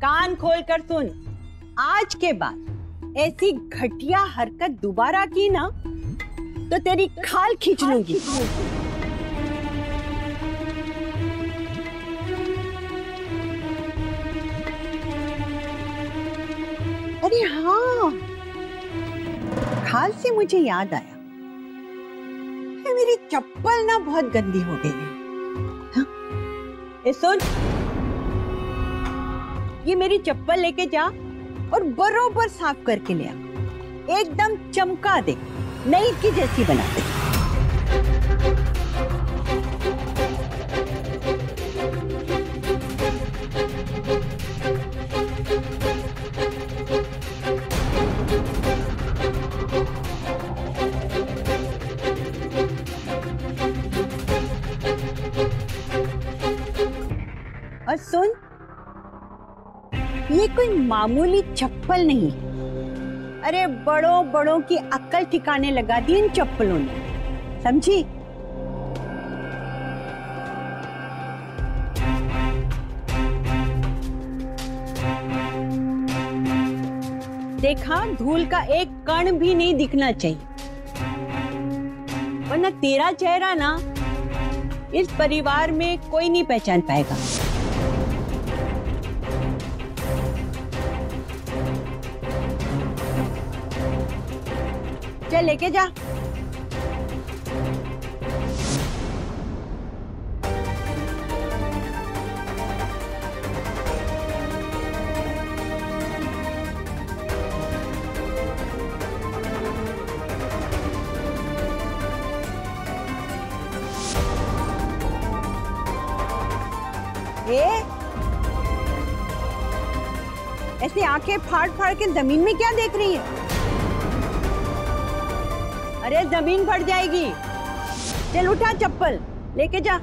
कान खोल कर सुन, आज के बाद ऐसी घटिया हरकत दोबारा की ना तो तेरी खाल खींच लूंगी। अरे हाँ, खाल से मुझे याद आया, मेरी चप्पल ना बहुत गंदी हो गई है। हाँ? सुन, ये मेरी चप्पल लेके जा और बरोबर साफ करके ले आ, एकदम चमका दे, नई की जैसी बना दे। और सुन, ये कोई मामूली चप्पल नहीं, अरे बड़ों बड़ों की अक्ल ठिकाने लगा दी इन चप्पलों ने, समझी? देखा, धूल का एक कण भी नहीं दिखना चाहिए, वरना तेरा चेहरा ना इस परिवार में कोई नहीं पहचान पाएगा। चल लेके जा। ऐसे आंखें फाड़ फाड़ के जमीन में क्या देख रही है? अरे जमीन फट जाएगी। चल उठा चप्पल, लेके जा।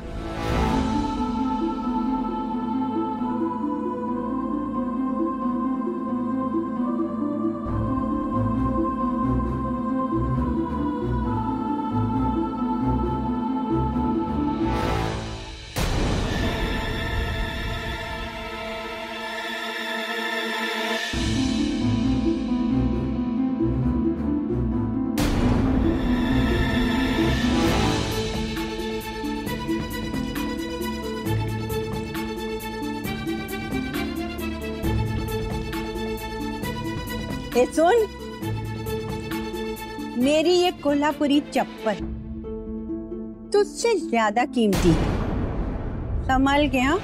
सुन, मेरी ये कोल्हापुरी चप्पल तुझसे ज्यादा कीमती है, संभाल के। हाँ,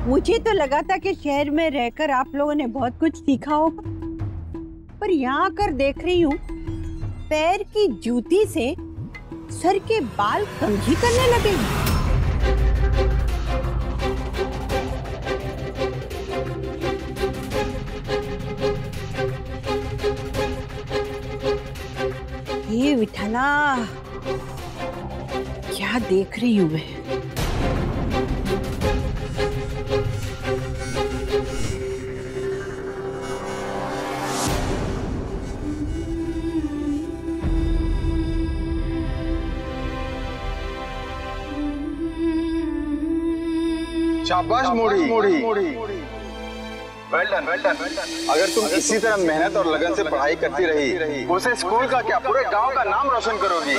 मुझे तो लगा था कि शहर में रहकर आप लोगों ने बहुत कुछ सीखा होगा, पर यहाँ आकर देख रही हूँ पैर की जूती से सर के बाल कंघी करने लगे। ये विठला, क्या देख रही हूँ मैं? शाबाश मोड़ी। Well done, well done. अगर तुम इसी तरह मेहनत और लगन से पढ़ाई करती रही, उसे स्कूल का क्या पूरे गांव का नाम रोशन करोगी।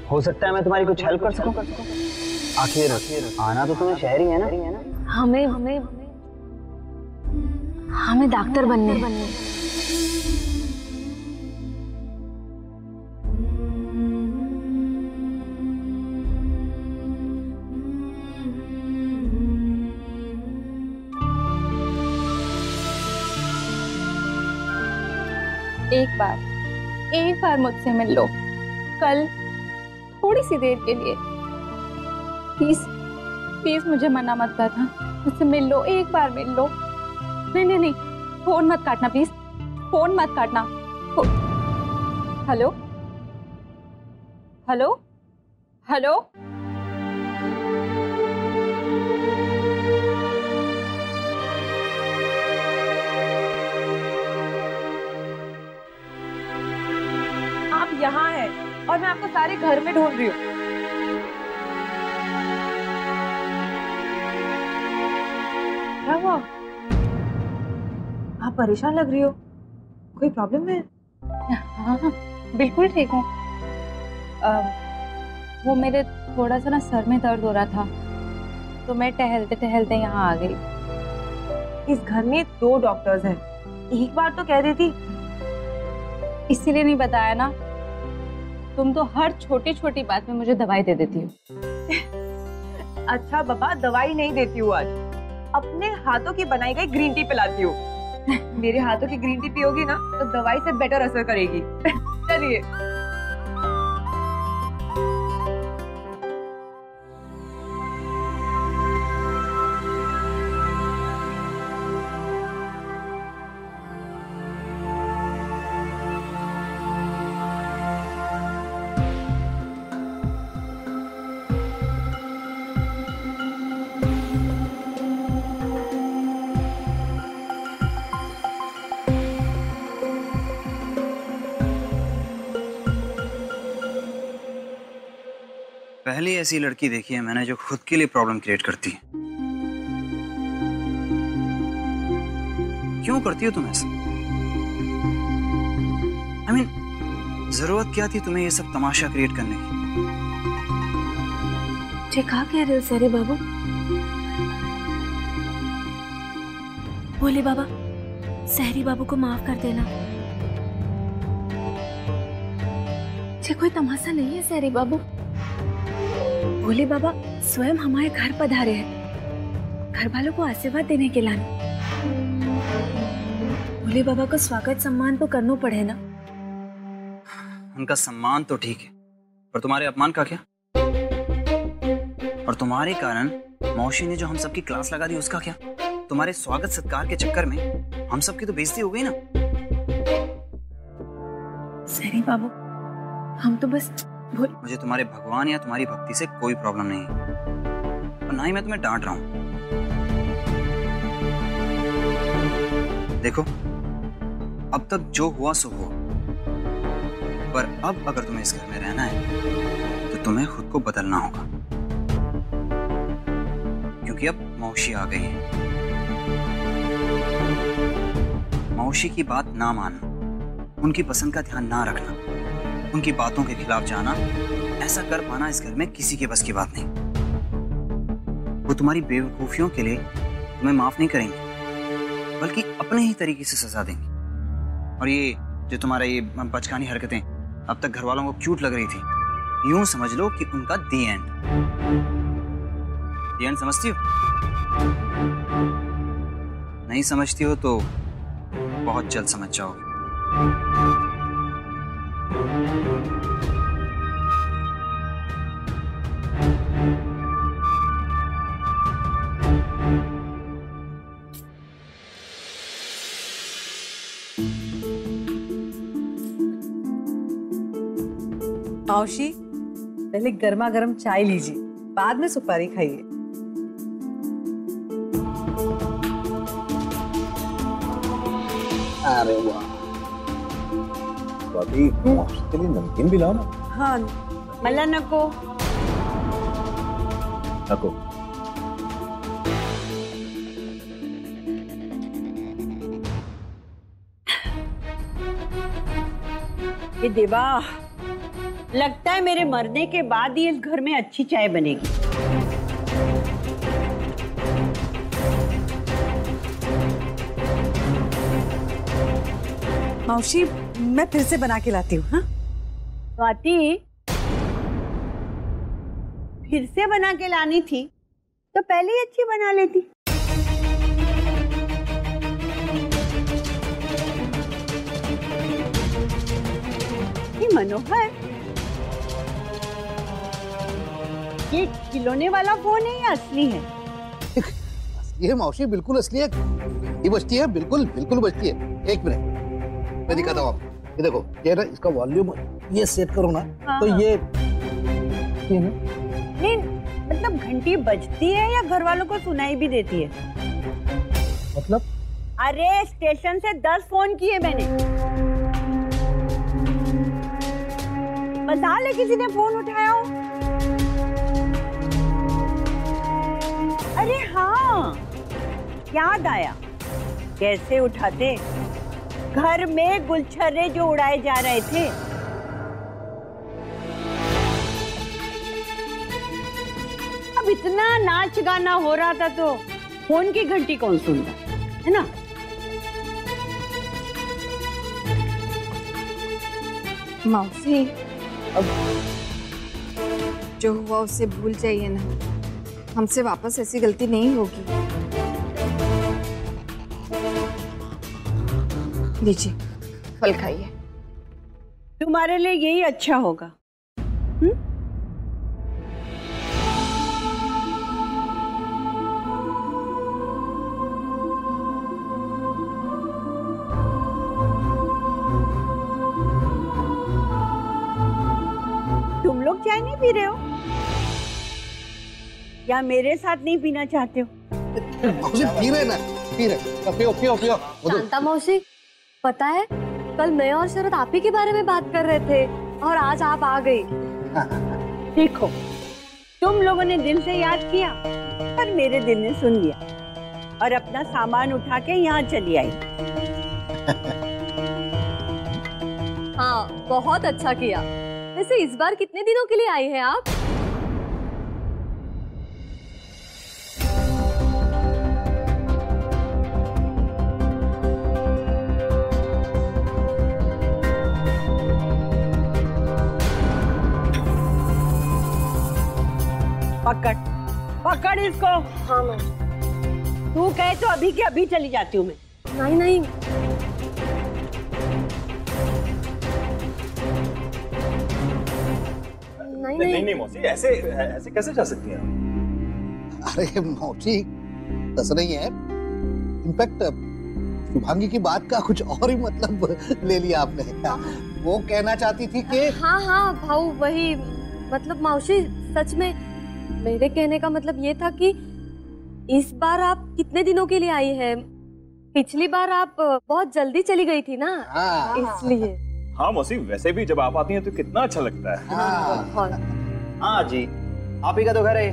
हो सकता है मैं तुम्हारी कुछ हेल्प कर सकूं। आखिर आना तो तुम्हें शहर ही है ना। हमें हमें हमें डॉक्टर बनने। एक बार मुझसे मिल लो, कल थोड़ी सी देर के लिए। प्लीज प्लीज मुझे मना मत करना, मुझसे मिल लो, एक बार मिल लो। नहीं नहीं नहीं, फोन मत काटना प्लीज, फोन मत काटना। Hello hello hello. आप यहाँ हैं और मैं आपको सारे घर में ढूंढ रही हूँ। क्या हुआ? आप परेशान लग रही हो, कोई प्रॉब्लम है? हाँ बिल्कुल ठीक हूँ। वो मेरे थोड़ा सा ना सर में दर्द हो रहा था, तो मैं टहलते टहलते यहाँ आ गई। इस घर में 2 डॉक्टर्स हैं, एक बार तो कह देती। इसीलिए नहीं बताया ना, तुम तो हर छोटी छोटी बात में मुझे दवाई दे देती हो। अच्छा बाबा, दवाई नहीं देती हूँ, आज अपने हाथों की बनाई गई ग्रीन टी पिलाती हूँ। मेरे हाथों की ग्रीन टी पियोगी ना तो दवाई से बेटर असर करेगी। चलिए। पहली ऐसी लड़की देखी है मैंने जो खुद के लिए प्रॉब्लम क्रिएट करती है। क्यों करती हो तुम ऐसा? I mean, जरूरत क्या थी तुम्हें ये सब तमाशा क्रिएट करने की? कहा कह रहे हो सारे बाबू? बोले बाबा, सहरी बाबू को माफ कर देना। कोई तमाशा नहीं है सहरी बाबू। भोले बाबा स्वयं हमारे घर पधारे हैं, घर वालों को आशीर्वाद देने के लाने। भोले बाबा को स्वागत सम्मान तो करना पड़े ना। उनका सम्मान तो ठीक है, पर तुम्हारे अपमान का क्या? और तुम्हारे कारण मौसी ने जो हम सबकी क्लास लगा दी उसका क्या? तुम्हारे स्वागत सत्कार के चक्कर में हम सबकी तो बेइज्जती हो गई ना। सहरी बाबू, हम तो बस मुझे तुम्हारे भगवान या तुम्हारी भक्ति से कोई प्रॉब्लम नहीं है, और ना ही मैं तुम्हें डांट रहा हूं। देखो, अब तक जो हुआ सो हुआ, पर अब अगर तुम्हें इस घर में रहना है तो तुम्हें खुद को बदलना होगा, क्योंकि अब मौसी आ गई है। मौसी की बात ना मानना, उनकी पसंद का ध्यान ना रखना, उनकी बातों के खिलाफ जाना, ऐसा कर पाना इस घर में किसी के बस की बात नहीं। वो तुम्हारी बेवकूफियों के लिए तुम्हें माफ नहीं करेंगे, बल्कि अपने ही तरीके से सजा देंगे। और ये जो तुम्हारा ये बचकानी हरकतें अब तक घर वालों को क्यूट लग रही थी, यूं समझ लो कि उनका दी एंड समझती हो? नहीं समझती हो तो बहुत जल्द समझ जाओगे। मौसी, पहले गर्मा गर्म चाय लीजिए, बाद में सुपारी खाइए। अरे वाह, तो अभी मौसी के लिए नमकीन भी लाओ ना। हाँ, मला नको। नको। हे देवा, लगता है मेरे मरने के बाद ही इस घर में अच्छी चाय बनेगी। मौसी मैं फिर से बना के लाती हूँ। हाँ स्वाति, फिर से बना के लानी थी तो पहले ही अच्छी बना लेती। ये मनोहर, ये खिलौने वाला फोन है या असली है? ये मौसी बिल्कुल असली है, ये बजती है, बिल्कुल बिल्कुल बजती है। एक मिनट मैं दिखाता हूँ आपको। ये देखो, ये ना इसका वॉल्यूम ये सेट करो ना, हाँ, तो हाँ। ये ना नहीं, मतलब घंटी बजती है या घर वालों को सुनाई भी देती है? मतलब अरे स्टेशन से 10 फोन किए मैंने, मजाल है किसी ने फोन उठाया हो? अरे हाँ, याद आया, कैसे उठाते। घर में गुलछर्रे जो उड़ाए जा रहे थे, अब इतना नाच गाना हो रहा था तो फोन की घंटी कौन सुनता है ना? मौसी, जो हुआ उससे भूल जाइए ना, हमसे वापस ऐसी गलती नहीं होगी। लीजिए, फल खाइए। तुम्हारे लिए यही अच्छा होगा। तुम लोग चाय नहीं पी रहे हो या मेरे साथ नहीं पीना चाहते हो? मौसी पी रहे ना, पी रहे, पियो पियो पियो। शांता मौसी, पता है कल मैं और शरद आप ही के बारे में बात कर रहे थे और आज आप आ गई। देखो, तुम लोगों ने दिल से याद किया पर मेरे दिल ने सुन लिया और अपना सामान उठा के यहाँ चली आई। हाँ, बहुत अच्छा किया। वैसे इस बार कितने दिनों के लिए आई हैं आप? पकड़ पकड़ इसको। हाँ मैम। तू कहे तो अभी के अभी चली जाती हूँ मैं। नहीं नहीं, नहीं नहीं मौसी, ऐसे ऐसे कैसे जा सकती हैं? अरे मौसी ऐसा नहीं है, इनफैक्ट शुभांगी की बात का कुछ और ही मतलब ले लिया आपने। वो कहना चाहती थी कि हाँ हाँ भाऊ, वही मतलब मौसी, सच में मेरे कहने का मतलब ये था कि इस बार आप कितने दिनों के लिए आई हैं? पिछली बार आप बहुत जल्दी चली गई थी ना, इसलिए। हाँ मौसी, वैसे भी जब आप आती हैं तो कितना अच्छा लगता है। बहुत। हाँ जी, आप ही का तो घर है,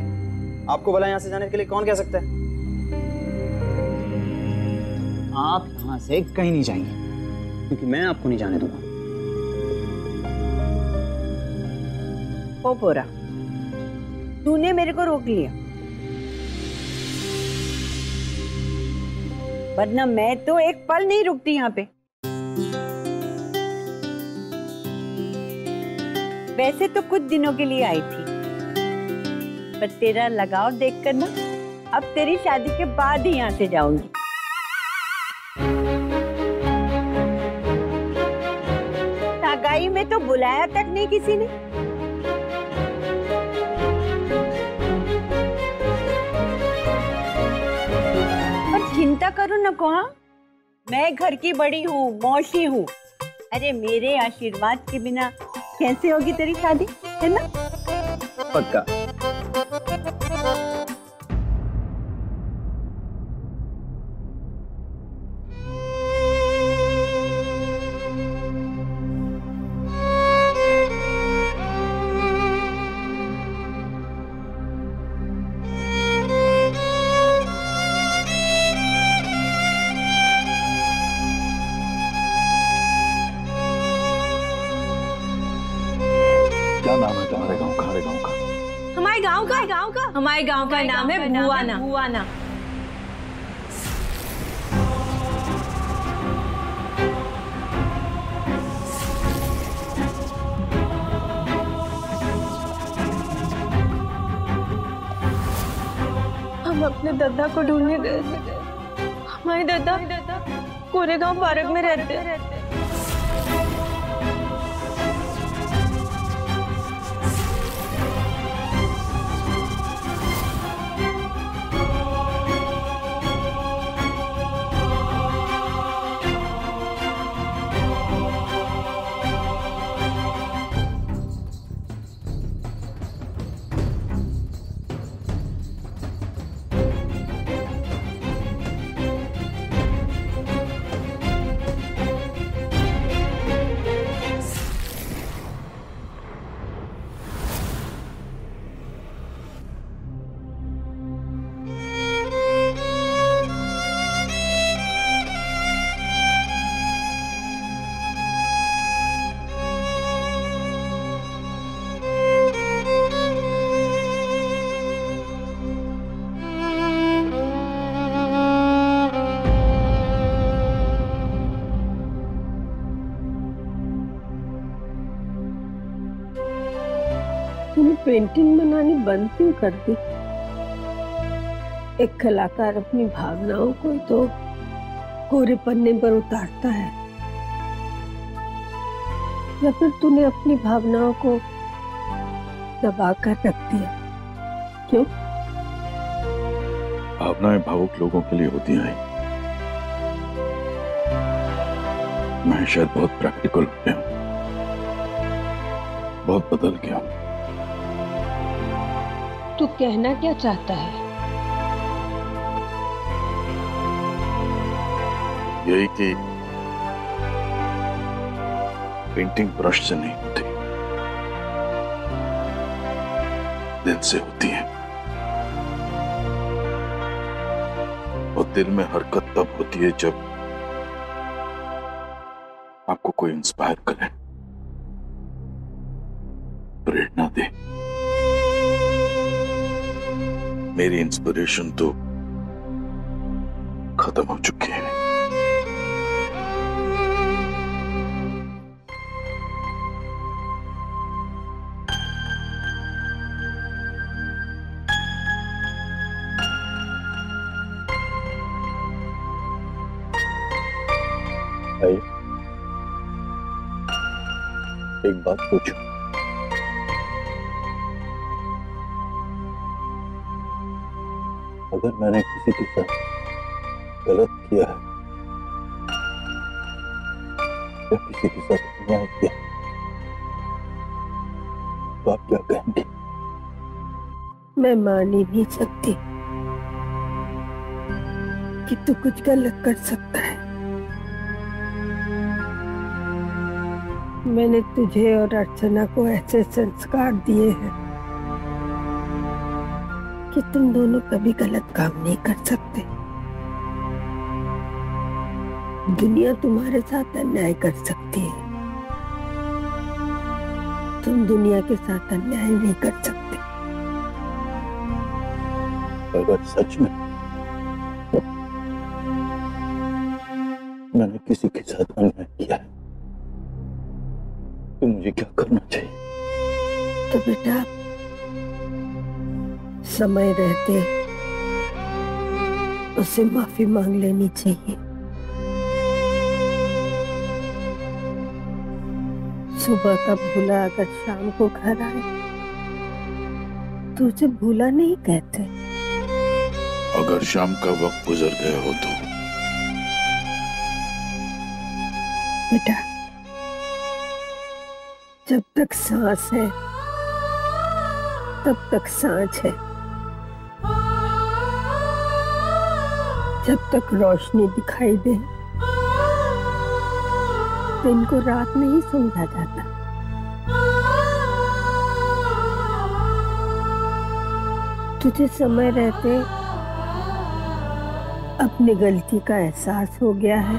आपको भला यहाँ से जाने के लिए कौन कह सकता है? आप यहाँ से कहीं नहीं जाएंगे क्योंकि मैं आपको नहीं जाने दूंगा। ओ पोरा, तूने मेरे को रोक लिया, वरना मैं तो एक पल नहीं रुकती यहाँ पे। वैसे तो कुछ दिनों के लिए आई थी, पर तेरा लगाव देखकर ना अब तेरी शादी के बाद ही यहाँ से जाऊंगी। सगाई में तो बुलाया तक नहीं किसी ने। पर चिंता करो न को, हाँ? मैं घर की बड़ी हूँ, मौसी हूँ। अरे मेरे आशीर्वाद के बिना कैसे होगी तेरी शादी, है ना? पक्का। हमारे गांव का नाम है भुआना। भुआना। हम अपने दादा को ढूंढने गए थे। हमारे दादा कोरेगांव पार्क में रहते हैं। तूने पेंटिंग बनानी बंद क्यों कर दी? एक कलाकार अपनी भावनाओं को तो कोरे पन्ने पर उतारता है, या फिर तूने अपनी भावनाओं को दबा कर रख दिया? क्यों? भावनाएं भावुक लोगों के लिए होती हैं। मैं शायद बहुत प्रैक्टिकल हो गया, बहुत बदल गया। तू कहना क्या चाहता है? यही कि पेंटिंग ब्रश से नहीं होती, दिल से होती है। और दिल में हरकत तब होती है जब आपको कोई इंस्पायर करे, प्रेरणा दे। मेरी इंस्पिरेशन तो खत्म हो चुकी है। एक बात पूछूं? अगर मैंने किसी के साथ गलत किया है या किसी के साथ अन्याय किया तो आप क्या कहेंगे? मैं मान ही नहीं सकती कि तू कुछ गलत कर सकता है। मैंने तुझे और अर्चना को ऐसे संस्कार दिए हैं कि तुम दोनों कभी गलत काम नहीं कर सकते। दुनिया तुम्हारे साथ अन्याय कर सकती है, तुम दुनिया के साथ अन्याय नहीं कर सकते। अगर सच में मैंने किसी के साथ अन्याय किया है तो मुझे क्या करना चाहिए? तो बेटा, समय रहते उससे माफी मांग लेनी चाहिए। सुबह का भूला अगर शाम को घर आए तो उसे भूला नहीं कहते। अगर शाम का वक्त गुजर गया हो तो? बेटा, जब तक सांस है तब तक सांझ है, जब तक रोशनी दिखाई दे तो इनको रात नहीं समझा जाता। तुझे समय रहते अपनी गलती का एहसास हो गया है,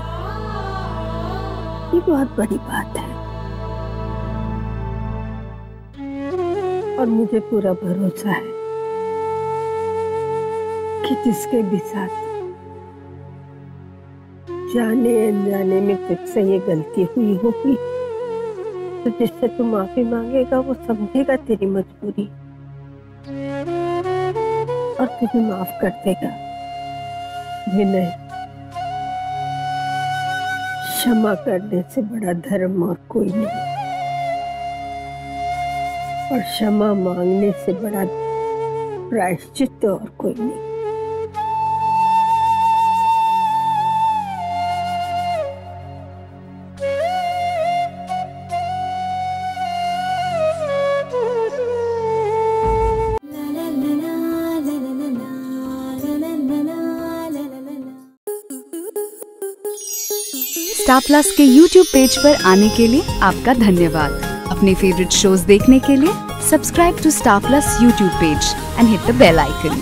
ये बहुत बड़ी बात है। और मुझे पूरा भरोसा है कि जिसके भी साथ जाने अनजाने में तुझसे ये गलती हुई होगी, तो जिससे तू माफी मांगेगा वो समझेगा तेरी मजबूरी और तुझे माफ कर देगा। विनय, क्षमा करने से बड़ा धर्म और कोई नहीं, और क्षमा मांगने से बड़ा प्रायश्चित और कोई नहीं। स्टार प्लस के YouTube पेज पर आने के लिए आपका धन्यवाद। अपने फेवरेट शोज देखने के लिए subscribe to Star Plus YouTube page and hit the bell icon.